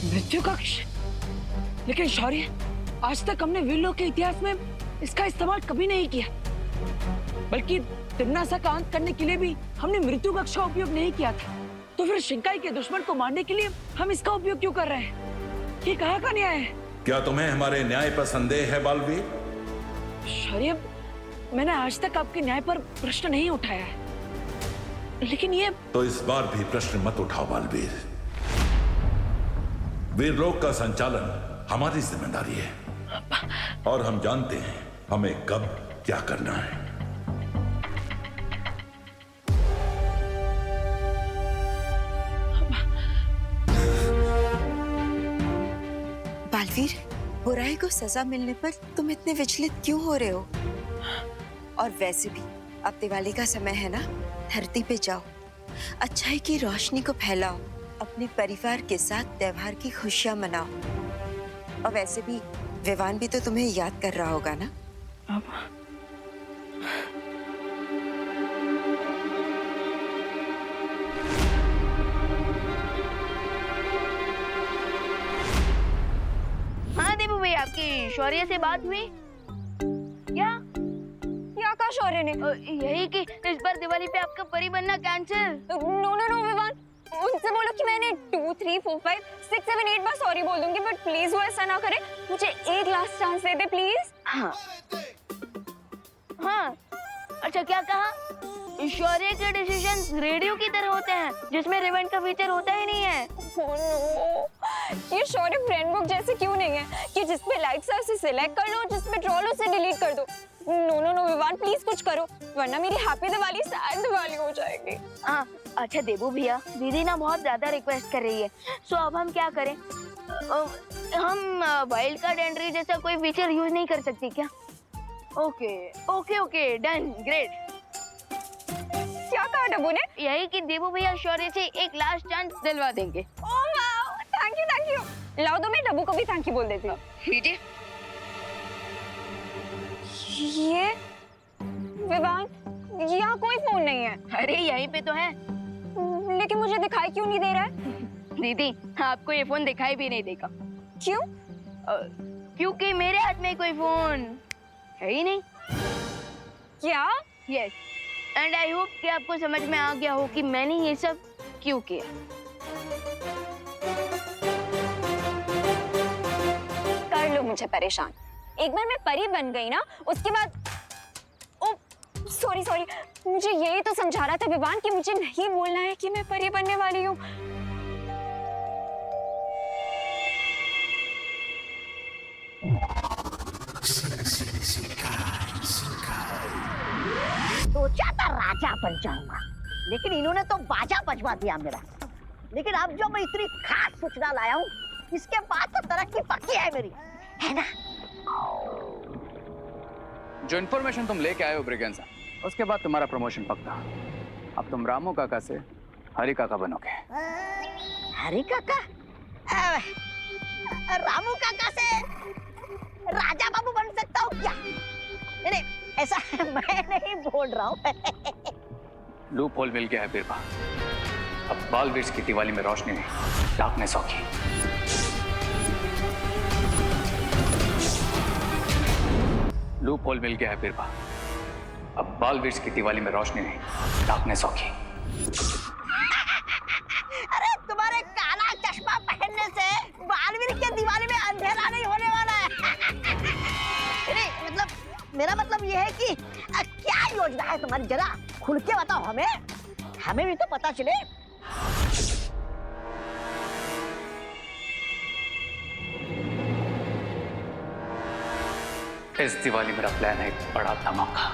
मृत्यु कक्ष? लेकिन शौर्य, आज तक हमने वीरलोक के इतिहास में इसका इस्तेमाल कभी नहीं किया, बल्कि तिम्नासा का अंत करने के लिए भी हमने मृत्यु कक्ष का उपयोग नहीं किया था। तो फिर शिंकाई के दुश्मन को मारने के लिए हम इसका उपयोग क्यों कर रहे हैं? ये कहाँ का न्याय है? क्या तुम्हें हमारे न्याय पर संदेह है बालवीर? शौर्य, मैंने आज तक आपके न्याय पर प्रश्न नहीं उठाया है, लेकिन ये तो इस बार भी प्रश्न मत उठाओ बालवीर। वीरलोक का संचालन हमारी जिम्मेदारी है और हम जानते हैं हमें कब क्या करना है। बालवीर, बुराई को सजा मिलने पर तुम इतने विचलित क्यों हो रहे हो? और वैसे भी अब दिवाली का समय है ना, धरती पे जाओ, अच्छाई की रोशनी को फैलाओ, अपने परिवार के साथ त्योहार की खुशियां मनाओ। और वैसे भी विवान भी तो तुम्हें याद कर रहा होगा ना? हाँ देबू भाई, आपकी शौर्य से बात हुई क्या? क्या कहा शौर्य ने? यही कि इस बार दिवाली पे आपका परी बनना cancel. No no no Vivaan, उनसे बोलो कि मैंने 2, 3, 4, 5, 6, 7, 8 बार सॉरी बोल दूंगी, बट प्लीज वो ऐसा ना करे। मुझे एक last chance they they please. हाँ हाँ, अच्छा क्या कहा? शौर्य के डिसीजन रेडियो की तरह होते हैं जिसमें रिवाइंड का फीचर होता ही नहीं है। Oh no, ये शौर्य फ्रेंड बुक जैसे क्यों नहीं है कि जिसपे लाइक्स है उसे सिलेक्ट कर लो, जिसपे ट्रोल उसे डिलीट कर दो। No no no Vivaan, please कुछ करो, वरना मेरी हैप्पी दिवाली सैड दिवाली हो जाएगी। हाँ अच्छा देबू भैया, दीदी ना बहुत ज्यादा रिक्वेस्ट कर रही है, सो अब हम क्या करें? हम वाइल्ड कार्ड एंट्री जैसा कोई फीचर यूज नहीं कर सकते क्या? Okay okay okay, done, great. क्या कहा डब्बू ने? यही कि देबू भैया शौर्य से एक लास्ट चांस दिलवा देंगे। Oh wow, thank you thank you. लाओ तो मैं डब्बू को भी थैंक यू बोल देती हूँ। लीजिए। ये विवान, यहाँ कोई फोन नहीं है। अरे यहीं पे तो है। लेकिन मुझे दिखाई क्यों नहीं दे रहा है? दीदी, आपको ये फोन दिखाई भी नहीं देगा। क्यों? क्योंकि मेरे हाथ में कोई फोन है ही नहीं। क्या? यस, एंड आई होप कि आपको समझ में आ गया हो कि मैंने ये सब क्यों किया। कर लो मुझे परेशान। एक बार मैं परी बन गई ना, उसके बाद ओ सॉरी सॉरी, मुझे यही तो समझा रहा था विवान कि मुझे नहीं बोलना है कि मैं परी बनने वाली हूँ। सोचा था राजा बन जाऊंगा, लेकिन इन्होंने तो बाजा बजवा दिया मेरा। लेकिन अब जो मैं इतनी खास सूचना लाया हूँ, इसके बाद तो तरक्की पक्की है मेरी, है ना? जो इन्फॉर्मेशन तुम लेके आए हो ब्रिगेंजा, उसके बाद तुम्हारा प्रमोशन पक्का। अब तुम रामू काका से हरी काका बनोगे। हरी काका? रामू काका से राजा बाबू बन सकता हूँ क्या? नहीं, ऐसा मैं नहीं बोल रहा हूँ। लूप होल मिल गया है बिरबा। अब बालवीर की दिवाली में रोशनी नहीं, डार्कनेस होगी। लूप होल मिल गया है बिरबा। अब बालवीर की दिवाली में रोशनी नहीं, डार्कनेस होगी। अरे तुम्हारे काला चश्मा पहनने से बालवीर के दिवाली में अंधेरा नहीं होने वाला है। नहीं, मतलब मेरा मतलब ये है कि क्या योजना है तुम्हारी, जरा खुल के बताओ हमें, हमें भी तो पता चले। इस दिवाली मेरा प्लान है एक बड़ा धमाका,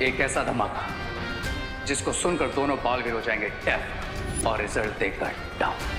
एक ऐसा धमाका जिसको सुनकर दोनों बालवीर हो जाएंगे डेफ और रिजल्ट देखकर डाउन।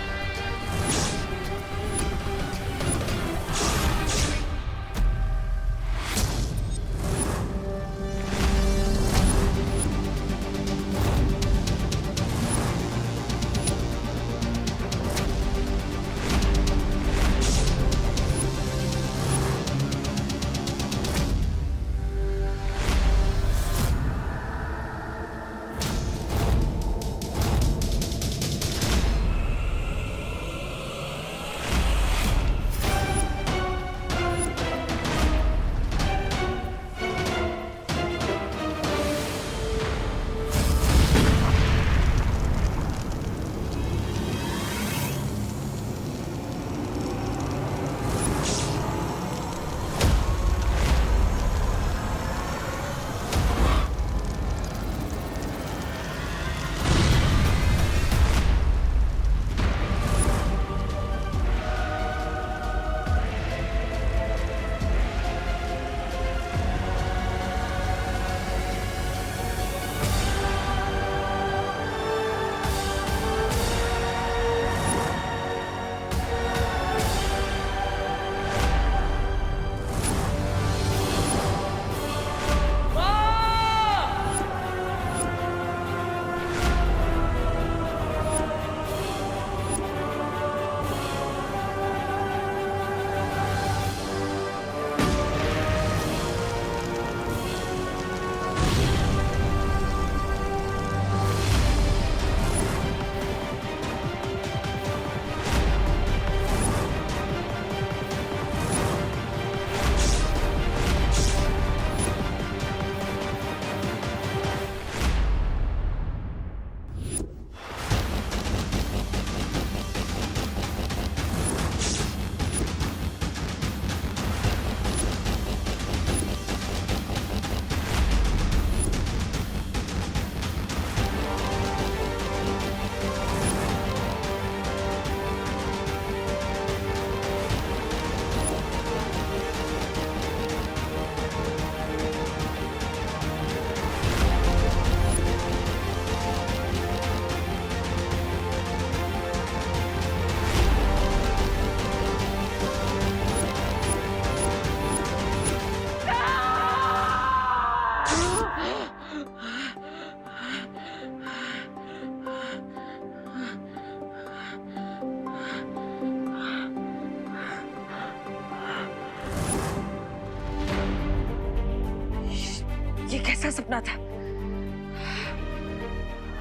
कैसा सपना था?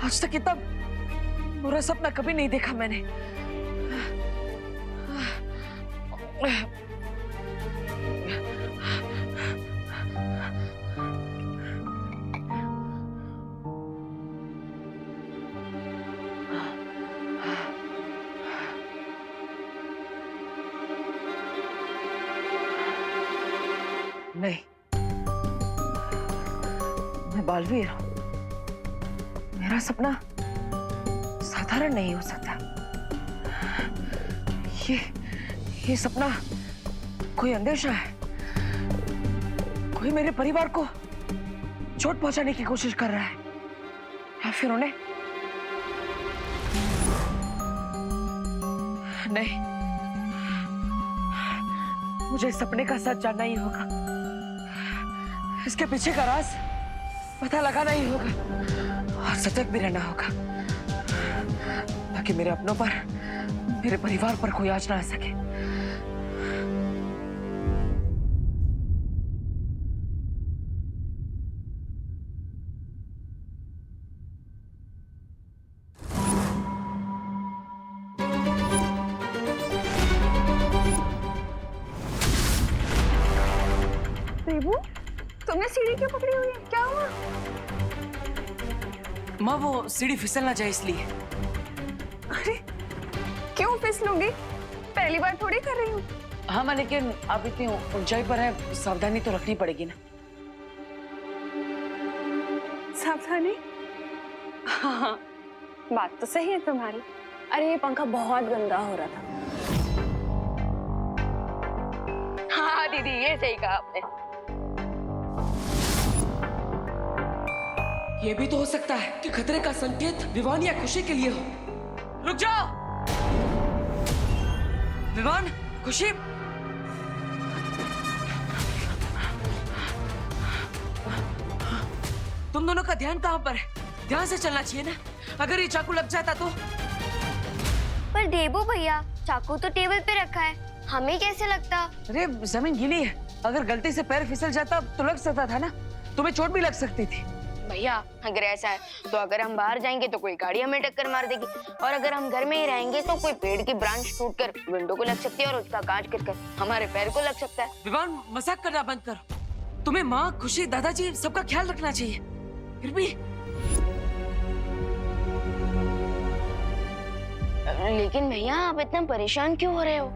आज तक इतना बुरा सपना कभी नहीं देखा मैंने। नहीं, मैं बालवीर हूं। मेरा सपना साधारण नहीं हो सकता। ये सपना कोई अंदेशा है। कोई मेरे परिवार को चोट पहुंचाने की कोशिश कर रहा है, या फिर उन्हें नहीं। मुझे इस सपने का सच जानना ही होगा। इसके पीछे का राज पता लगाना ही होगा और सतर्क भी रहना होगा, ताकि मेरे अपनों पर, मेरे परिवार पर कोई आंच ना आ सके। देबू, तुमने सीढ़ी क्यों पकड़ी हुई है? क्या हुआ? माँ, वो सीढ़ी फिसल ना जाए इसलिए। अरे क्यों फिसलूंगी? पहली बार थोड़ी कर रही हूँ। हाँ माँ, लेकिन आप इतनी ऊंचाई पर है, सावधानी तो रखनी पड़ेगी ना। सावधानी? हाँ, बात तो सही है तुम्हारी। अरे ये पंखा बहुत गंदा हो रहा था। हाँ दीदी, ये सही कहा आपने। ये भी तो हो सकता है कि खतरे का संकेत विवान या खुशी के लिए हो। रुक जाओ! विवान, खुशी, तुम दोनों का ध्यान कहाँ पर है? ध्यान से चलना चाहिए ना। अगर ये चाकू लग जाता तो? पर देबू भैया, चाकू तो टेबल पे रखा है, हमें कैसे लगता? अरे जमीन गीली है, अगर गलती से पैर फिसल जाता तो लग सकता था ना। तुम्हें चोट भी लग सकती थी। भैया अगर ऐसा है तो अगर हम बाहर जाएंगे तो कोई गाड़ी हमें टक्कर मार देगी, और अगर हम घर में ही रहेंगे तो कोई पेड़ की ब्रांच टूटकर विंडो को लग सकती है और उसका कांच गिरकर हमारे पैर को लग सकता है। विवान, मजाक करना बंद करो। तुम्हें माँ, खुशी, दादाजी सबका ख्याल रखना चाहिए। फिर भी लेकिन भैया आप इतना परेशान क्यों हो रहे हो?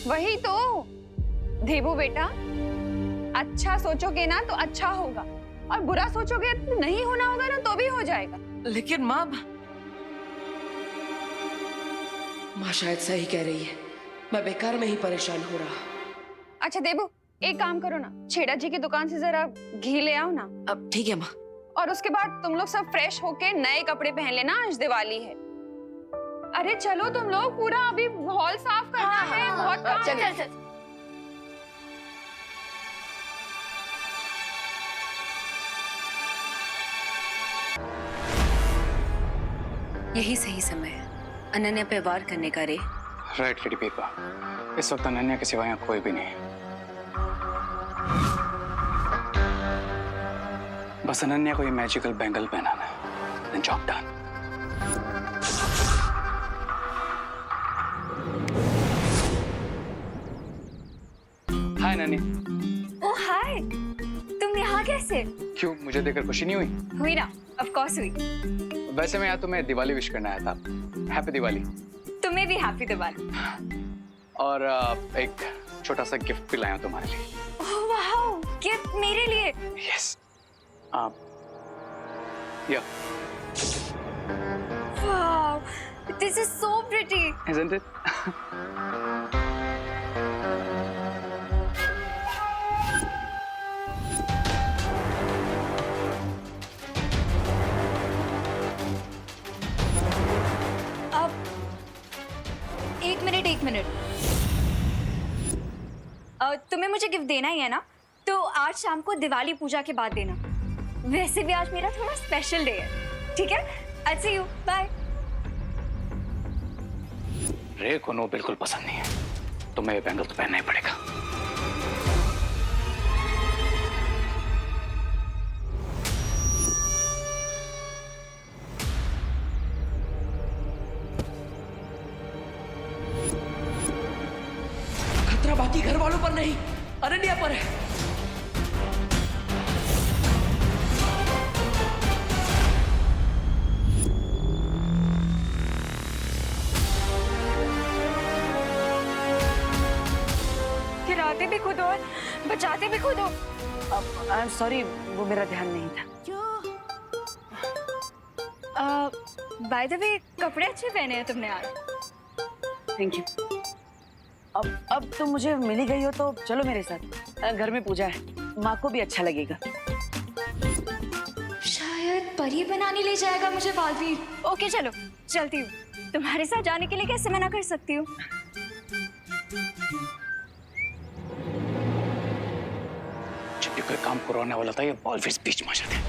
वही तो देबू बेटा, अच्छा सोचोगे ना तो अच्छा होगा, और बुरा सोचोगे तो नहीं होना होगा ना तो भी हो जाएगा। लेकिन माँ शायद सही कह रही है। मैं बेकार में ही परेशान हो रहा। अच्छा देबू, एक काम करो ना, छेड़ा जी की दुकान से जरा घी ले आओ ना। अब ठीक है माँ। और उसके बाद तुम लोग सब फ्रेश होके नए कपड़े पहन लेना, आज दिवाली है। अरे चलो तुम लोग, पूरा अभी हॉल साफ करना है, बहुत काम है। चल। यही सही समय है अनन्या पे वार करने का रे। राइट लेडी पीपा, इस वक्त अनन्या के सिवा यहाँ कोई भी नहीं। बस अनन्या को ये मैजिकल बैंगल पहनाना है। Job done. हाय नन्नी। ओह हाय, तुम यहाँ कैसे? क्यों, मुझे देखकर खुशी नहीं हुई? हुई ना, ऑफ कोर्स हुई। वैसे मैं यहाँ तुम्हें दिवाली विश करना आया था। हैप्पी दिवाली। तुम्हें भी हैप्पी दिवाली। और एक छोटा सा गिफ्ट भी लाया हूँ तुम्हारे लिए। ओह वाओ, गिफ्ट मेरे लिए? यस। या। Wow, this is so pretty. Isn't it? एक मिनट। तुम्हें मुझे गिफ्ट देना ही है ना, तो आज शाम को दिवाली पूजा के बाद देना। वैसे भी आज मेरा थोड़ा स्पेशल डे है, ठीक है? I'll see you, bye। रे को नो बिल्कुल पसंद नहीं है, तुम्हें ये बैंगल तो पहनना ही पड़ेगा। बाकी घर वालों पर नहीं, अनन्या पर है। गिराते भी खुद और बचाते भी खुद हो। आई एम सॉरी, वो मेरा ध्यान नहीं था। बाय द वे, कपड़े अच्छे पहने हैं तुमने आज। Thank you. अब तुम मुझे मिली गई हो तो चलो मेरे साथ, घर में पूजा है, माँ को भी अच्छा लगेगा। शायद परी बनाने ले जाएगा मुझे बालवीर। ओके चलो, चलती हूँ। तुम्हारे साथ जाने के लिए कैसे मना कर सकती हूँ? जब भी कोई काम करवाने वाला था ये बालवीर बीच में आ जाते हैं।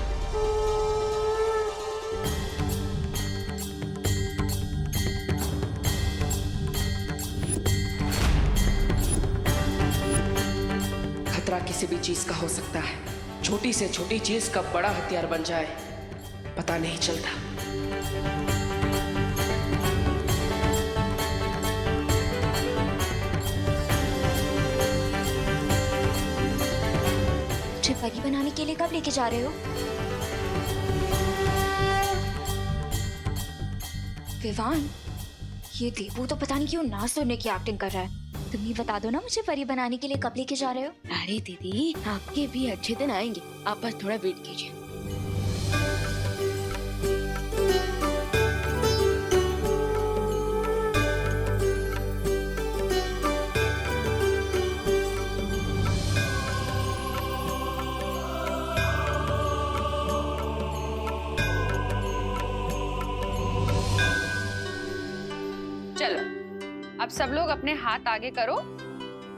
खतरा किसी भी चीज का हो सकता है। छोटी से छोटी चीज कब बड़ा हथियार बन जाए पता नहीं चलता। मुझे परी बनाने के लिए कब लेके जा रहे हो? विवान, ये देवू तो पता नहीं क्यों ना सुनने की एक्टिंग कर रहा है। तुम ही बता दो ना मुझे परी बनाने के लिए कब लेके जा रहे हो? अरे दीदी, आपके भी अच्छे दिन आएंगे, आप बस थोड़ा वेट कीजिए। चलो, अब सब लोग अपने हाथ आगे करो,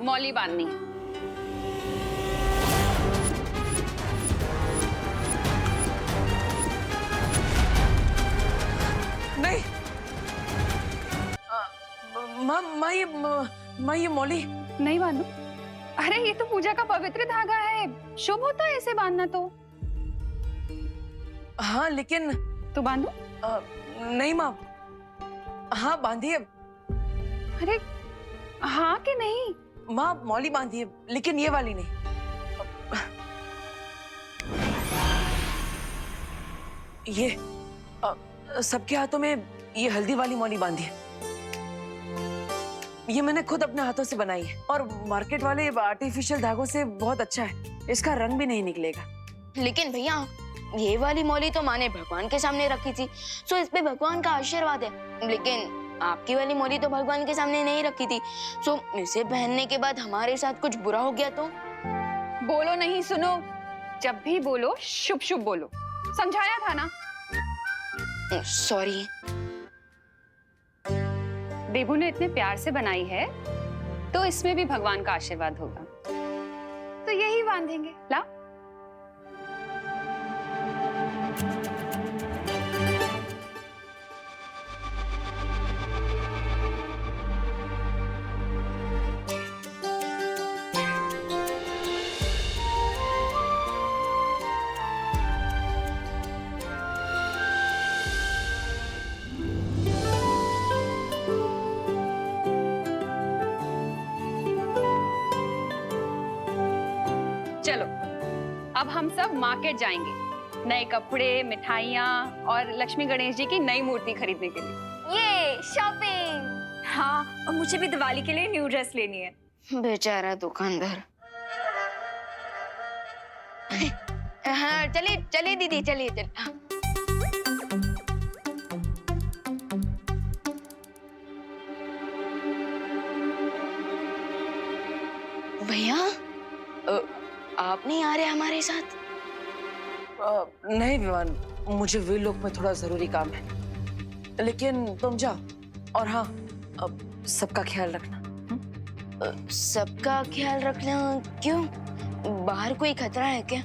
मौली बांधनी है। नहीं, माँ ये मौली नहीं बांधो। अरे ये तो पूजा का पवित्र धागा है, शुभ होता है ऐसे बांधना तो। हाँ लेकिन तो बांधो। नहीं माँ, हाँ बांधिए। अरे हाँ कि नहीं? माँ मौली बांधिए, लेकिन ये वाली नहीं। ये सबके हाथों में ये हल्दी वाली मौली बांधिए। ये मैंने खुद अपने हाथों से बनाई है और मार्केट वाले आर्टिफिशियल धागों से बहुत अच्छा है, इसका रंग भी नहीं निकलेगा। लेकिन भैया, ये वाली मौली तो माँ ने भगवान के सामने रखी थी, सो इस पे भगवान का आशीर्वाद है। लेकिन आपकी वाली मौली तो भगवान के सामने नहीं रखी थी, सो इसे पहनने के बाद हमारे साथ कुछ बुरा हो गया तो? बोलो नहीं, सुनो। जब भी बोलो शुभ शुभ बोलो, समझाया था ना। सॉरी। देबू ने इतने प्यार से बनाई है तो इसमें भी भगवान का आशीर्वाद होगा, तो यही बांधेंगे। ला। चलो, अब हम सब मार्केट जाएंगे, नए कपड़े, मिठाइयाँ और लक्ष्मी गणेश जी की नई मूर्ति खरीदने के लिए। ये शॉपिंग। हाँ, और मुझे भी दिवाली के लिए न्यू ड्रेस लेनी है। बेचारा दुकानदार। हाँ चलिए चलिए दीदी, चलिए चलिए। हाँ। भैया, आप नहीं आ रहे हमारे साथ? नहीं विवान, मुझे वीरलोक में थोड़ा जरूरी काम है, लेकिन तुम जाओ। और हाँ, सबका ख्याल रखना। सबका ख्याल रखना क्यों? बाहर कोई खतरा है क्या?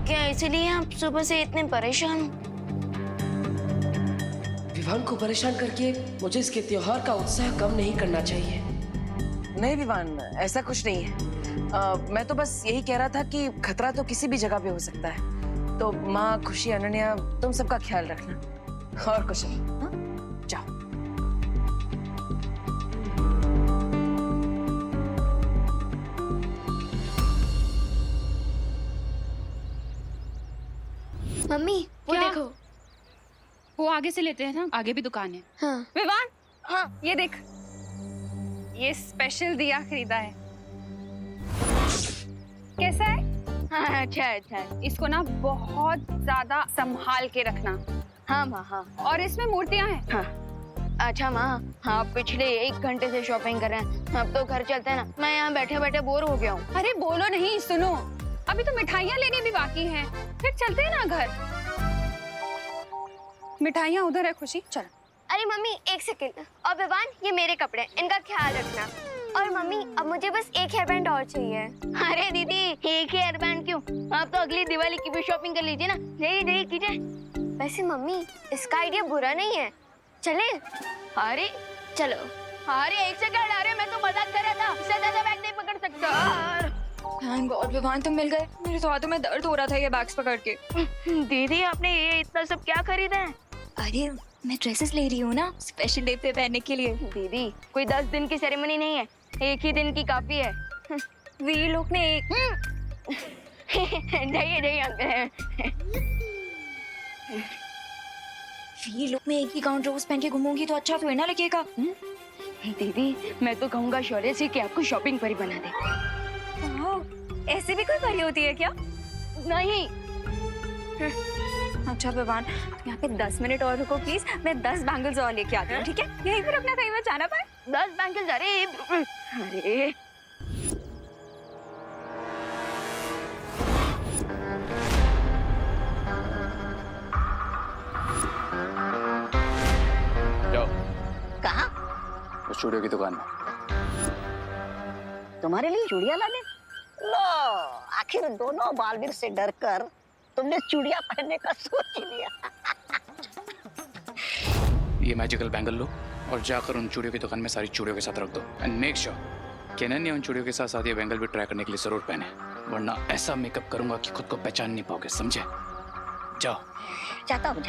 क्या इसीलिए आप सुबह से इतने परेशान हो? विवान को परेशान करके मुझे इसके त्योहार का उत्साह कम नहीं करना चाहिए। नहीं विवान, ऐसा कुछ नहीं है। मैं तो बस यही कह रहा था कि खतरा तो किसी भी जगह पे हो सकता है। तो माँ, खुशी, अनन्या, तुम सबका ख्याल रखना और कुछ नहीं। हाँ? जाओ। मम्मी वो क्या? देखो। वो आगे से लेते हैं ना, आगे भी दुकान है। हाँ विवान, हाँ ये देख, ये स्पेशल दिया खरीदा है। कैसा है? हाँ अच्छा है, अच्छा है। इसको ना बहुत ज्यादा संभाल के रखना। हाँ माँ हाँ। और इसमें मूर्तियां हैं। हाँ अच्छा माँ, हाँ पिछले 1 घंटे से शॉपिंग कर रहे हैं, अब तो घर चलते हैं ना, मैं यहाँ बैठे बैठे बोर हो गया हूँ। अरे बोलो नहीं, सुनो, अभी तो मिठाइयाँ लेने भी बाकी हैं, फिर चलते हैं ना घर। मिठाइयाँ उधर है खुशी, चल। अरे मम्मी 1 सेकंड। और विवान ये मेरे कपड़े, इनका ख्याल रखना। और मम्मी अब मुझे बस 1 हेयर बैंड और चाहिए। अरे दीदी एक हेयर बैंड क्यों, आप तो अगली दिवाली की भी शॉपिंग कर लीजिए ना, यही कीजिए। वैसे मम्मी इसका आइडिया बुरा नहीं है, चले? अरे चलो। अरे 1 सेकंड, अरे मैं तो मजाक कर रहा था, इससे ज्यादा बैग नहीं पकड़ सकता। थैंक गॉड विवान तुम मिल गए, मेरे तो हाथों में दर्द हो रहा था ये बैग्स पकड़ के। दीदी आपने ये इतना सब क्या खरीदा है? अरे मैं ड्रेसेस ले रही हूँ ना स्पेशल डे पे पहनने के लिए। दीदी कोई 10 दिन की सेरेमनी नहीं है, 1 ही दिन की काफी है। वीर लोग ने एक जाइए अंकल। वीर लोग में एक ही गाउन रोज पहन के घूमूंगी तो अच्छा थोड़ी ना लगेगा। दीदी मैं तो कहूँगा शौर्य से कि आपको शॉपिंग परी बना दे। ऐसे भी कोई परी होती है क्या? नहीं। अच्छा विवान यहाँ पे 10 मिनट और रुको प्लीज, मैं 10 बैंगल्स और लेके आती हूँ, ठीक है? यहीं पर अपना कहीं मत जाना पाए। 10 बैंगल्स? अरे जाओ कहा? उस स्टूडियो की दुकान में। तुम्हारे लिए चूड़ियां लाने? लो, आखिर दोनों बालवीर से डरकर तुमने चूड़ियां पहनने का सोच ही लिया। ये मैजिकल बैंगल लो और जाकर उन चूड़ियों की दुकान में सारी चूड़ियों के साथ रख दो एंड मेक श्योर कि अनन्य उन चूड़ियों के साथ साथ ये बैंगल भी ट्राई करने के लिए जरूर पहने, वरना ऐसा मेकअप करूंगा कि खुद को पहचान नहीं पाओगे, समझे? जाओ। जाता हूँ